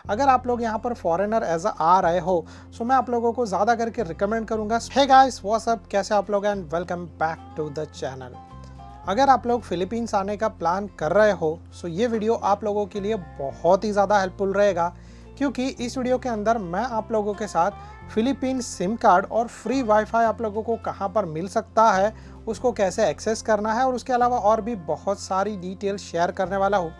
अगर आप लोग यहाँ पर फॉरेनर एज आ रहे हो, सो मैं आप लोगों को ज़्यादा करके रिकमेंड करूँगा। हे गाइस, व्हाट्स अप, कैसे आप लोग and welcome back to the channel. अगर आप लोग फिलीपींस आने का प्लान कर रहे हो, सो ये वीडियो आप लोगों के लिए बहुत ही ज़्यादा हेल्पफुल रहेगा, क्योंकि इस वीडियो के अंदर मैं आप लोगों के साथ फिलीपींस सिम कार्ड और फ्री वाईफाई आप लोगों को कहाँ पर मिल सकता है, उसको कैसे एक्सेस करना है, और उसके अलावा और भी बहुत सारी डिटेल शेयर करने वाला हूँ।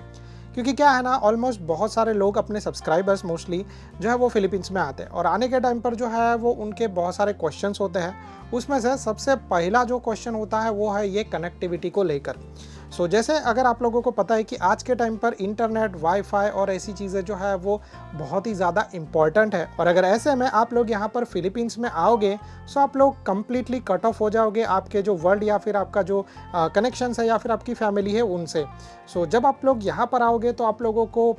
क्योंकि क्या है ना, ऑलमोस्ट बहुत सारे लोग अपने सब्सक्राइबर्स मोस्टली जो है वो फिलीपींस में आते हैं, और आने के टाइम पर जो है वो उनके बहुत सारे क्वेश्चंस होते हैं। उसमें से सबसे पहला जो क्वेश्चन होता है वो है ये कनेक्टिविटी को लेकर। सो जैसे अगर आप लोगों को पता है कि आज के टाइम पर इंटरनेट, वाईफाई और ऐसी चीज़ें जो है वो बहुत ही ज़्यादा इम्पॉर्टेंट है, और अगर ऐसे में आप लोग यहाँ पर फिलीपींस में आओगे, सो आप लोग कम्प्लीटली कट ऑफ हो जाओगे आपके जो वर्ल्ड या फिर आपका जो कनेक्शंस है या फिर आपकी फैमिली है उनसे। सो जब आप लोग यहाँ पर आओगे तो आप लोगों को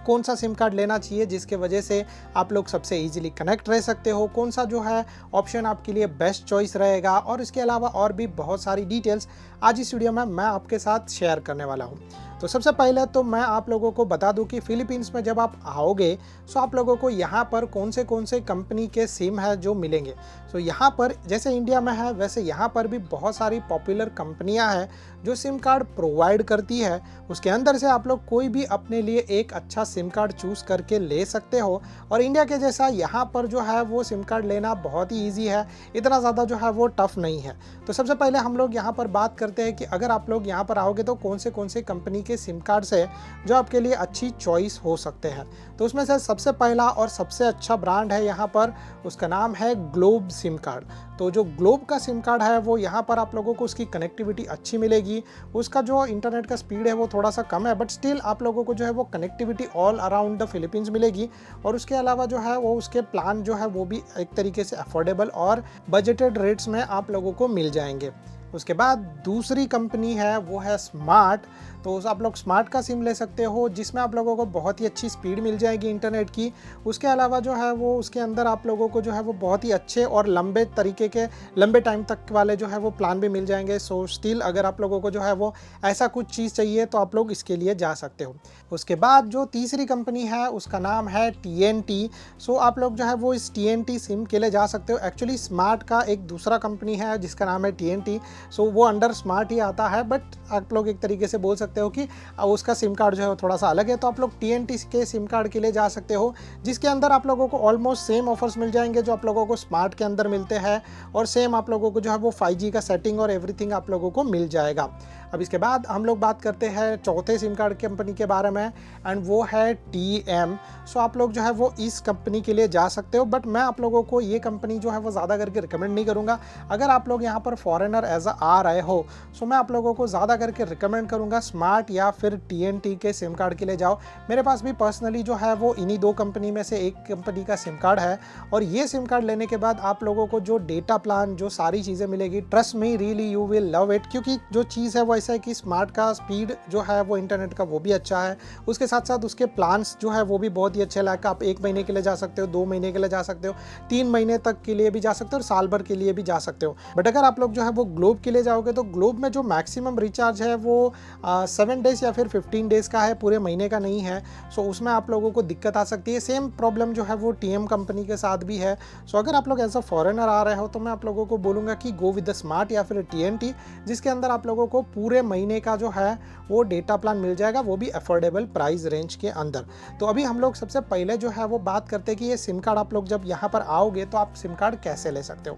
कौन सा सिम कार्ड लेना चाहिए जिसके वजह से आप लोग सबसे इजीली कनेक्ट रह सकते हो, कौन सा जो है ऑप्शन आपके लिए बेस्ट चॉइस रहेगा, और इसके अलावा और भी बहुत सारी डिटेल्स आज इस वीडियो में मैं आपके साथ शेयर करने वाला हूँ। तो सबसे पहले तो मैं आप लोगों को बता दूं कि फिलीपींस में जब आप आओगे, सो आप लोगों को यहाँ पर कौन से कंपनी के सिम है जो मिलेंगे। सो यहाँ पर जैसे इंडिया में है वैसे यहाँ पर भी बहुत सारी पॉपुलर कंपनियाँ हैं जो सिम कार्ड प्रोवाइड करती है। उसके अंदर से आप लोग कोई भी अपने लिए एक अच्छा सिम कार्ड चूज़ करके ले सकते हो, और इंडिया के जैसा यहाँ पर जो है वो सिम कार्ड लेना बहुत ही ईजी है, इतना ज़्यादा जो है वो टफ नहीं है। तो सबसे पहले हम लोग यहाँ पर बात करते हैं कि अगर आप लोग यहाँ पर आओगे तो कौन से कंपनी के सिम कार्ड्स है जो आपके लिए अच्छी चॉइस हो सकते हैं। तो उसमें से सबसे पहला और सबसे अच्छा ब्रांड है यहाँ पर, उसका नाम है ग्लोब सिम कार्ड। तो जो ग्लोब का सिम कार्ड है वो यहाँ पर आप लोगों को उसकी कनेक्टिविटी अच्छी मिलेगी। उसका जो इंटरनेट का स्पीड है वो थोड़ा सा कम है, बट स्टिल आप लोगों को जो है वो connectivity all around the Philippines मिलेगी। और उसके अलावा जो है वो उसके प्लान जो है वो भी एक तरीके से अफोर्डेबल और बजटेड रेट्स में आप लोगों को मिल जाएंगे। उसके बाद दूसरी कंपनी है वो है स्मार्ट। तो आप लोग स्मार्ट का सिम ले सकते हो जिसमें आप लोगों को बहुत ही अच्छी स्पीड मिल जाएगी इंटरनेट की। उसके अलावा जो है वो उसके अंदर आप लोगों को जो है वो बहुत ही अच्छे और लंबे तरीके के लंबे टाइम तक वाले जो है वो प्लान भी मिल जाएंगे। सो स्टिल अगर आप लोगों को जो है वो ऐसा कुछ चीज़ चाहिए तो आप लोग इसके लिए जा सकते हो। उसके बाद जो तीसरी कंपनी है उसका नाम है TNT। सो आप लोग जो है वो इस TNT सिम के लिए जा सकते हो। एक्चुअली स्मार्ट का एक दूसरा कंपनी है जिसका नाम है TNT, सो वो अंडर स्मार्ट ही आता है, बट आप लोग एक तरीके से बोल सकते हो कि उसका सिम कार्ड जो है थोड़ा सा अलग है। तो आप लोग TNT के सिम कार्ड के लिए जा सकते हो, जिसके अंदर आप लोगों को ऑलमोस्ट सेम ऑफर्स मिल जाएंगे जो आप लोगों को स्मार्ट के अंदर मिलते हैं, और सेम आप लोगों को जो है वो 5G का सेटिंग और एवरीथिंग आप लोगों को मिल जाएगा। अब इसके बाद हम लोग बात करते हैं चौथे सिम कार्ड कंपनी के बारे में, एंड वो है TM। सो आप लोग जो है वो इस कंपनी के लिए जा सकते हो, बट मैं आप लोगों को ये कंपनी जो है वो ज़्यादा करके रिकमेंड नहीं करूँगा। अगर आप लोग यहाँ पर फॉरेनर एज आ रहे हो, सो मैं आप लोगों को ज़्यादा करके रिकमेंड करूँगा स्मार्ट या फिर TNT के सिम कार्ड के लिए जाओ। मेरे पास भी पर्सनली जो है वो इन्हीं दो कंपनी में से एक कंपनी का सिम कार्ड है, और ये सिम कार्ड लेने के बाद आप लोगों को जो डेटा प्लान, जो सारी चीज़ें मिलेगी, trust me really you will love it. क्योंकि जो चीज़ है वो ऐसा है कि स्मार्ट का स्पीड जो है वो इंटरनेट का वो भी अच्छा है, उसके साथ साथ उसके प्लान्स जो है वो भी बहुत ही अच्छे। लाइक आप 1 महीने के लिए जा सकते हो, 2 महीने के लिए जा सकते हो, 3 महीने तक के लिए भी जा सकते हो, और साल भर के लिए भी जा सकते हो। बट अगर आप लोग जो है वो ग्लोब के लिए जाओगे तो ग्लोब में जो मैक्सिमम रिचार्ज है वो 7 डेज या फिर 15 डेज का है, पूरे महीने का नहीं है। सो उसमें आप लोगों को दिक्कत आ सकती है। सेम प्रॉब्लम जो है वो TM कंपनी के साथ भी है। सो अगर आप लोग एज अ फॉरेनर आ रहे हो तो मैं आप लोगों को बोलूँगा कि गो विद द स्मार्ट या फिर TNT, जिसके अंदर आप लोगों को पूरे महीने का जो है वो डेटा प्लान मिल जाएगा, वो भी अफोर्डेबल प्राइस रेंज के अंदर। तो अभी हम लोग सबसे पहले जो है वो बात करते हैं कि ये सिम कार्ड आप लोग जब यहाँ पर आओगे तो आप सिम कार्ड कैसे ले सकते हो।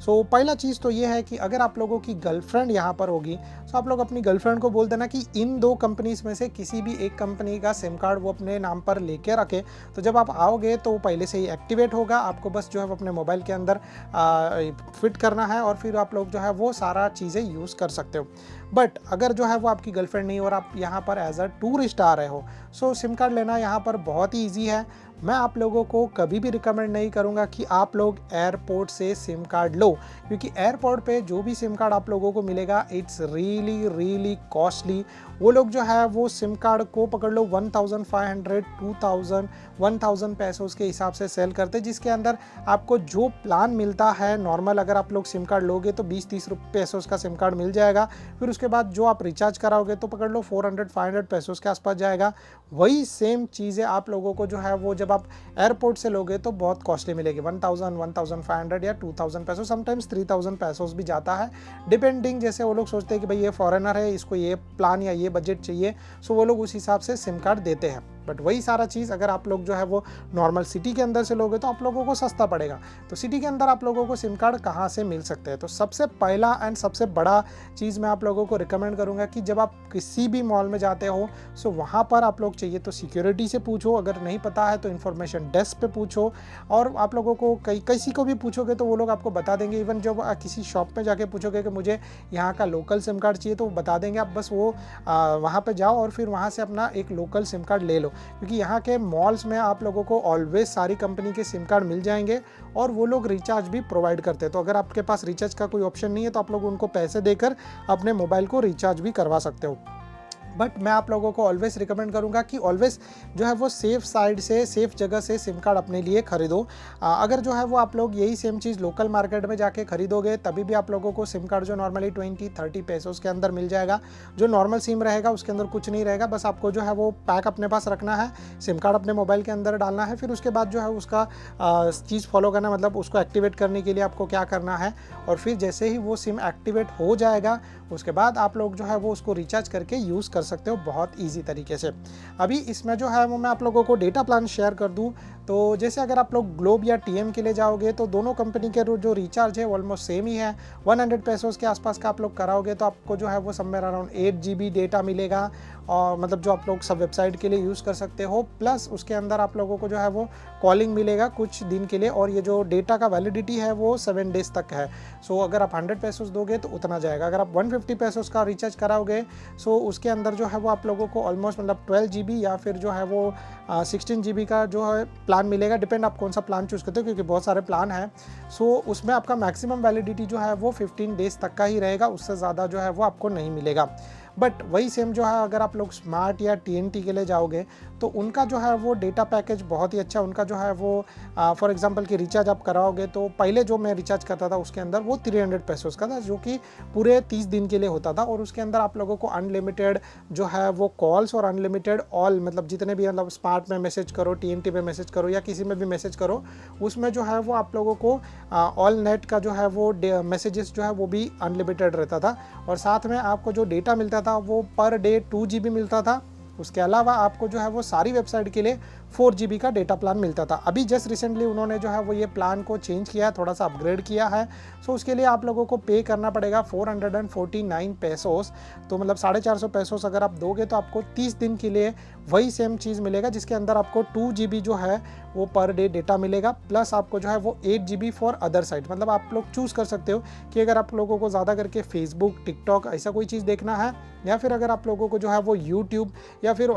सो पहला चीज़ तो ये है कि अगर आप लोगों की गर्लफ्रेंड यहाँ पर होगी, तो आप लोग अपनी गर्लफ्रेंड को बोल देना कि इन दो कंपनीज में से किसी भी एक कंपनी का सिम कार्ड वो अपने नाम पर लेके रखे। तो जब आप आओगे तो वो पहले से ही एक्टिवेट होगा, आपको बस जो है वो अपने मोबाइल के अंदर फिट करना है, और फिर आप लोग जो है वो सारा चीज़ें यूज़ कर सकते हो। बट अगर जो है वो आपकी गर्लफ्रेंड नहीं और आप यहाँ पर एज अ टूरिस्ट आ रहे हो, सो सिम कार्ड लेना यहाँ पर बहुत ही ईजी है। मैं आप लोगों को कभी भी रिकमेंड नहीं करूँगा कि आप लोग एयरपोर्ट से सिम कार्ड लो, क्योंकि एयरपोर्ट पे जो भी सिम कार्ड आप लोगों को मिलेगा इट्स रियली कॉस्टली। वो लोग जो है वो सिम कार्ड को पकड़ लो 1500, 2000, 1000 पैसों के हिसाब से सेल करते, जिसके अंदर आपको जो प्लान मिलता है नॉर्मल, अगर आप लोग सिम कार्ड लोगे तो 20-30 पैसों का सिम कार्ड मिल जाएगा। फिर उसके बाद जो आप रिचार्ज कराओगे तो पकड़ लो 400-500 पैसों के आसपास जाएगा। वही सेम चीज़ें आप लोगों को जो है वो जब आप एयरपोर्ट से लोगे तो बहुत कॉस्टली मिलेगी, 1000-1500 या 2000 पैसों, समटाइम्स 3000 पैसों भी जाता है, डिपेंडिंग। जैसे वो लोग सोचते हैं कि भाई ये फॉरेनर है, इसको ये प्लान या ये बजट चाहिए, सो वो लोग उस हिसाब से सिम कार्ड देते हैं। बट वही सारा चीज़ अगर आप लोग जो है वो नॉर्मल सिटी के अंदर से लोगे तो आप लोगों को सस्ता पड़ेगा। तो सिटी के अंदर आप लोगों को सिम कार्ड कहाँ से मिल सकते हैं? तो सबसे पहला एंड सबसे बड़ा चीज़ मैं आप लोगों को रिकमेंड करूँगा कि जब आप किसी भी मॉल में जाते हो, सो वहाँ पर आप लोग चाहिए तो सिक्योरिटी से पूछो, अगर नहीं पता है तो इन्फॉर्मेशन डेस्क पे पूछो, और आप लोगों को किसी को भी पूछोगे तो वो लोग आपको बता देंगे। इवन जब किसी शॉप में जाके पूछोगे कि मुझे यहाँ का लोकल सिम कार्ड चाहिए, तो वो बता देंगे। आप बस वो वहाँ पे जाओ और फिर वहाँ से अपना एक लोकल सिम कार्ड ले लो, क्योंकि यहाँ के मॉल्स में आप लोगों को ऑलवेज सारी कंपनी के सिम कार्ड मिल जाएंगे और वो लोग रिचार्ज भी प्रोवाइड करते हैं। तो अगर आपके पास रिचार्ज का कोई ऑप्शन नहीं है तो आप लोग उनको पैसे देकर अपने मोबाइल को रिचार्ज भी करवा सकते हो। बट मैं आप लोगों को ऑलवेज रिकमेंड करूंगा कि ऑलवेज जो है वो सेफ साइड से, सेफ जगह से सिम कार्ड अपने लिए खरीदो। अगर जो है वो आप लोग यही सेम चीज़ लोकल मार्केट में जाके खरीदोगे तभी भी आप लोगों को सिम कार्ड जो नॉर्मली 20-30 पैसों के अंदर मिल जाएगा। जो नॉर्मल सिम रहेगा उसके अंदर कुछ नहीं रहेगा, बस आपको जो है वो पैक अपने पास रखना है, सिम कार्ड अपने मोबाइल के अंदर डालना है, फिर उसके बाद जो है उसका चीज़ फॉलो करना, मतलब उसको एक्टिवेट करने के लिए आपको क्या करना है, और फिर जैसे ही वो सिम एक्टिवेट हो जाएगा उसके बाद आप लोग जो है वो उसको रिचार्ज करके यूज़ कर सकते हो बहुत ईजी तरीके से। अभी इसमें जो है वो मैं आप लोगों को डेटा प्लान शेयर कर दूं, तो जैसे अगर आप लोग ग्लोब या टीएम के लिए जाओगे तो दोनों कंपनी के जो रिचार्ज है ऑलमोस्ट सेम ही है। 100 पैसों के आसपास का आप लोग कराओगे तो आपको जो है वो समवेयर अराउंड 8 GB डेटा मिलेगा, और मतलब जो आप लोग सब वेबसाइट के लिए यूज़ कर सकते हो, प्लस उसके अंदर आप लोगों को जो है वो कॉलिंग मिलेगा कुछ दिन के लिए, और ये जो डेटा का वैलिडिटी है वो 7 डेज तक है। सो अगर आप 100 पैसों दोगे तो उतना जाएगा। अगर आप 150 पैसों का रिचार्ज कराओगे सो उसके अंदर जो है वो आप लोगों को ऑलमोस्ट मतलब 12 GB या फिर जो है वो 16 GB का जो है प्लान मिलेगा, डिपेंड आप कौन सा प्लान चूज़ करते हो, क्योंकि बहुत सारे प्लान हैं। सो उसमें आपका मैक्सिमम वैलिडिटी जो है वो 15 डेज तक का ही रहेगा, उससे ज़्यादा जो है वो आपको नहीं मिलेगा। बट वही सेम जो है अगर आप लोग स्मार्ट या TNT के लिए जाओगे तो उनका जो है वो डेटा पैकेज बहुत ही अच्छा, उनका जो है वो फॉर एग्जांपल कि रिचार्ज आप कराओगे तो पहले जो मैं रिचार्ज करता था उसके अंदर वो 300 पैसों का था, जो कि पूरे 30 दिन के लिए होता था, और उसके अंदर आप लोगों को अनलिमिटेड जो है वो कॉल्स और अनलिमिटेड ऑल, मतलब जितने भी मतलब स्मार्ट में मैसेज करो, TNT पे मैसेज करो या किसी में भी मैसेज करो, उसमें जो है वो आप लोगों को ऑल नेट का जो है वो मैसेजेस जो है वो भी अनलिमिटेड रहता था, और साथ में आपको जो डेटा मिलता था वो पर डे 2 GB मिलता था। उसके अलावा आपको जो है वो सारी वेबसाइट के लिए 4 GB का डेटा प्लान मिलता था। अभी जस्ट रिसेंटली उन्होंने जो है वो ये प्लान को चेंज किया है, थोड़ा सा अपग्रेड किया है। सो उसके लिए आप लोगों को पे करना पड़ेगा 449 पैसोस, तो मतलब 450 पैसोस अगर आप दोगे तो आपको 30 दिन के लिए वही सेम चीज़ मिलेगा, जिसके अंदर आपको 2 GB जो है वो पर डे डेटा मिलेगा, प्लस आपको जो है वो 8 GB फॉर अदर साइट। मतलब आप लोग चूज़ कर सकते हो कि अगर आप लोगों को ज़्यादा करके फेसबुक, टिकटॉक ऐसा कोई चीज़ देखना है, या फिर अगर आप लोगों को जो है वो यूट्यूब या फिर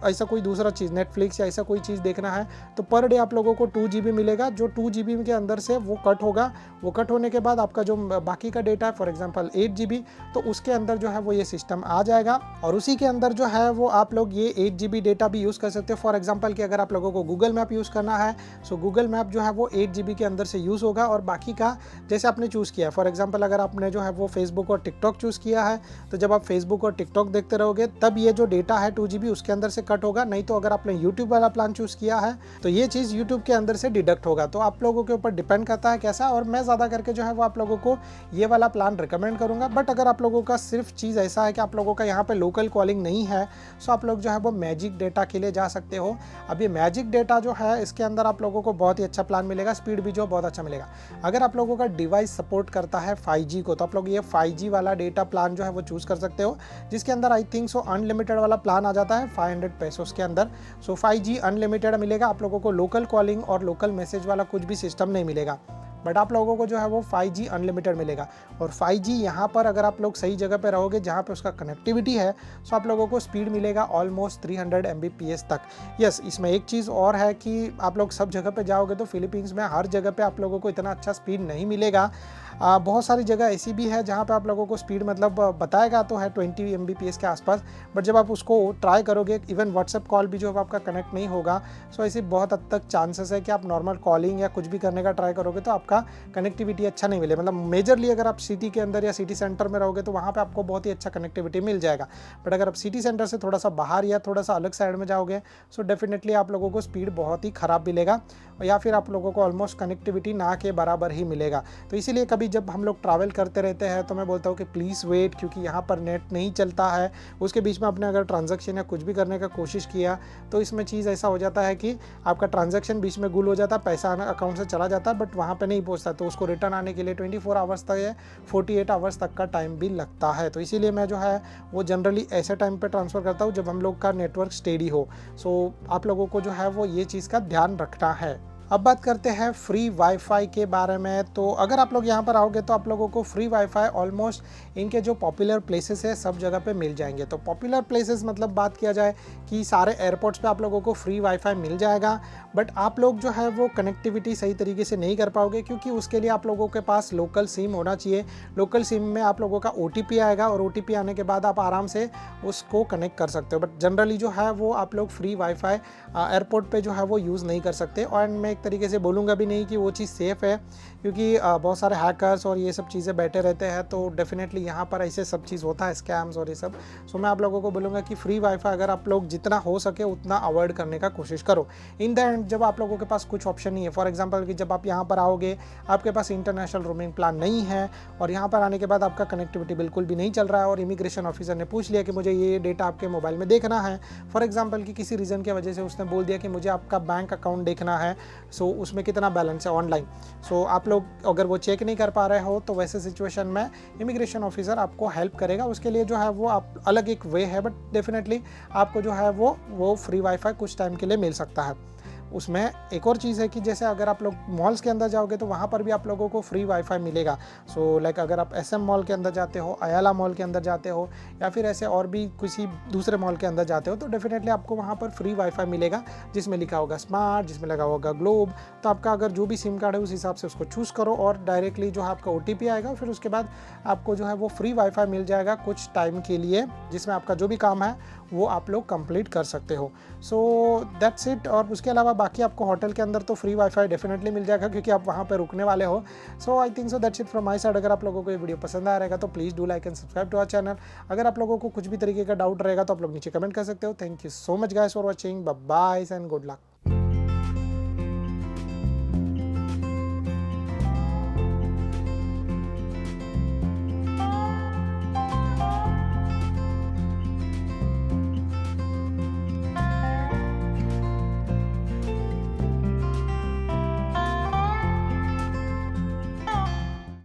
ऐसा कोई दूसरा चीज़ नेटफ्लिक्स या ऐसा कोई चीज़ देखना है, तो पर डे आप लोगों को 2 GB मिलेगा। जो 2 GB के अंदर से वो कट होगा, वो कट होने के बाद आपका जो बाकी का डेटा है फॉर एग्जांपल 8 GB, तो उसके अंदर जो है वो ये सिस्टम आ जाएगा, और उसी के अंदर जो है वो आप लोग ये 8 GB डेटा भी यूज़ कर सकते हो। फॉर एग्जांपल कि अगर आप लोगों को गूगल मैप यूज़ करना है, सो गूगल मैप जो है वो 8 GB के अंदर से यूज़ होगा, और बाकी का जैसे आपने चूज़ किया, फॉर एग्जांपल अगर आपने जो है वो फेसबुक और टिकटॉक चूज़ किया है, तो जब आप फेसबुक और टिकटॉक देखते रहोगे तब ये जो डेटा है 2 GB उसके अंदर से कट होगा। नहीं तो अगर आपने यूट्यूब वाला प्लान चूज़ किया है तो ये चीज़ यूट्यूब के अंदर से डिडक्ट होगा। तो आप लोगों के ऊपर डिपेंड करता है कैसा, और मैं ज़्यादा करके जो है वो आप लोगों को ये वाला प्लान रिकमेंड करूँगा। बट अगर आप लोगों का सिर्फ चीज़ ऐसा है कि आप लोगों का यहाँ पे लोकल कॉलिंग नहीं है, सो आप लोग जो है वो मैजिक डेटा के लिए जा सकते हो। अब ये मैजिक डेटा जो है इसके अंदर आप लोगों को बहुत ही अच्छा प्लान मिलेगा, स्पीड भी जो बहुत अच्छा मिलेगा। अगर आप लोगों का डिवाइस सपोर्ट करता है 5G को, तो आप लोग ये 5G वाला डेटा प्लान जो है वो चूज़ कर सकते हो, जिसके अंदर आई थिंक सो अनलिमिटेड वाला प्लान आ जाता है 500 पैसों के अंदर। सो 5G अनलिमिटेड मिलेगा आप लोगों को, लोकल कॉलिंग और लोकल मैसेज वाला कुछ भी सिस्टम नहीं मिलेगा, बट आप लोगों को जो है वो 5G अनलिमिटेड मिलेगा। और 5G यहाँ पर अगर आप लोग सही जगह पे रहोगे जहाँ पे उसका कनेक्टिविटी है, सो आप लोगों को स्पीड मिलेगा ऑलमोस्ट 300 Mbps तक। यस, इसमें एक चीज़ और है कि आप लोग सब जगह पे जाओगे तो फिलीपींस में हर जगह पे आप लोगों को इतना अच्छा स्पीड नहीं मिलेगा। बहुत सारी जगह ऐसी भी है जहाँ पे आप लोगों को स्पीड मतलब बताएगा तो है 20 Mbps के आसपास, बट जब आप उसको ट्राई करोगे इवन व्हाट्सएप कॉल भी जो है आपका कनेक्ट नहीं होगा। सो ऐसी बहुत हद तक चांसेस है कि आप नॉर्मल कॉलिंग या कुछ भी करने का ट्राई करोगे तो आपका आपका कनेक्टिविटी अच्छा नहीं मिले। मतलब मेजरली अगर आप सिटी के अंदर या सिटी सेंटर में रहोगे तो वहाँ पे आपको बहुत ही अच्छा कनेक्टिविटी मिल जाएगा। बट अगर आप सिटी सेंटर से थोड़ा सा बाहर या थोड़ा सा अलग साइड में जाओगे सो डेफिनेटली आप लोगों को स्पीड बहुत ही ख़राब मिलेगा, या फिर आप लोगों को ऑलमोस्ट कनेक्टिविटी ना के बराबर ही मिलेगा। तो इसीलिए कभी जब हम लोग ट्रैवल करते रहते हैं तो मैं बोलता हूँ कि प्लीज़ वेट, क्योंकि यहाँ पर नेट नहीं चलता है। उसके बीच में आपने अगर ट्रांजैक्शन या कुछ भी करने का कोशिश किया तो इसमें चीज़ ऐसा हो जाता है कि आपका ट्रांजैक्शन बीच में गुल हो जाता है, पैसा अकाउंट से चला जाता है बट वहाँ पे नहीं पहुँचता, तो उसको रिटर्न आने के लिए 24 आवर्स तक या 48 आवर्स तक का टाइम भी लगता है। तो इसीलिए मैं जो है वो जनरली ऐसे टाइम पे ट्रांसफ़र करता हूँ जब हम लोग का नेटवर्क स्टेडी हो। सो आप लोगों को जो है वो ये चीज़ का ध्यान रखना है। अब बात करते हैं फ्री वाईफाई के बारे में। तो अगर आप लोग यहाँ पर आओगे तो आप लोगों को फ्री वाईफाई ऑलमोस्ट इनके जो पॉपुलर प्लेसेस है सब जगह पे मिल जाएंगे। तो पॉपुलर प्लेसेस मतलब बात किया जाए कि सारे एयरपोर्ट्स पे आप लोगों को फ्री वाईफाई मिल जाएगा, बट आप लोग जो है वो कनेक्टिविटी सही तरीके से नहीं कर पाओगे, क्योंकि उसके लिए आप लोगों के पास लोकल सिम होना चाहिए। लोकल सिम में आप लोगों का OTP आएगा और OTP आने के बाद आप आराम से उसको कनेक्ट कर सकते हो। बट जनरली जो है वो आप लोग फ्री वाईफाई एयरपोर्ट पे जो है वो यूज़ नहीं कर सकते। और मैं एक तरीके से बोलूँगा भी नहीं कि वो चीज़ सेफ़ है, क्योंकि बहुत सारे हैकर्स और ये सब चीज़ें बैठे रहते हैं। तो डेफिनेटली यहाँ पर ऐसे सब चीज़ होता है, स्कैम्स और ये सब। सो मैं आप लोगों को बोलूँगा कि फ्री वाईफाई अगर आप लोग जितना हो सके उतना अवॉइड करने का कोशिश करो। इन द एंड जब आप लोगों के पास कुछ ऑप्शन नहीं है, फॉर एग्जांपल कि जब आप यहाँ पर आओगे आपके पास इंटरनेशनल रोमिंग प्लान नहीं है और यहाँ पर आने के बाद आपका कनेक्टिविटी बिल्कुल भी नहीं चल रहा है और इमिग्रेशन ऑफिसर ने पूछ लिया कि मुझे ये डेटा आपके मोबाइल में देखना है, फॉर एग्जांपल कि किसी रीज़न की वजह से उसने बोल दिया कि मुझे आपका बैंक अकाउंट देखना है, सो उसमें कितना बैलेंस है ऑनलाइन। सो आप लोग अगर वो चेक नहीं कर पा रहे हो तो वैसे सिचुएशन में इमिग्रेशन ऑफिसर आपको हेल्प करेगा। उसके लिए जो है वो आप अलग एक वे है, बट डेफिनेटली आपको जो है वो फ्री वाईफाई कुछ टाइम के लिए मिल सकता है। उसमें एक और चीज़ है कि जैसे अगर आप लोग मॉल्स के अंदर जाओगे तो वहाँ पर भी आप लोगों को फ्री वाईफाई मिलेगा। सो लाइक अगर आप SM मॉल के अंदर जाते हो, अयाला मॉल के अंदर जाते हो या फिर ऐसे और भी किसी दूसरे मॉल के अंदर जाते हो तो डेफिनेटली आपको वहाँ पर फ्री वाईफाई मिलेगा, जिसमें लिखा होगा स्मार्ट, जिसमें लगा होगा ग्लोब। तो आपका अगर जो भी सिम कार्ड है उस हिसाब से उसको चूज़ करो और डायरेक्टली जो है आपका OTP आएगा, फिर उसके बाद आपको जो है वो फ्री वाईफाई मिल जाएगा कुछ टाइम के लिए, जिसमें आपका जो भी काम है वो आप लोग कंप्लीट कर सकते हो। सो दैट्स इट। और उसके अलावा बाकी आपको होटल के अंदर तो फ्री वाईफाई डेफिनेटली मिल जाएगा, क्योंकि आप वहाँ पे रुकने वाले हो। So I think so that's it from my side. अगर आप लोगों को ये वीडियो पसंद आया रहेगा तो please do like and subscribe to our channel. अगर आप लोगों को कुछ भी तरीके का डाउट रहेगा तो आप लोग नीचे कमेंट कर सकते हो। Thank you so much guys for watching, bye bye and good luck.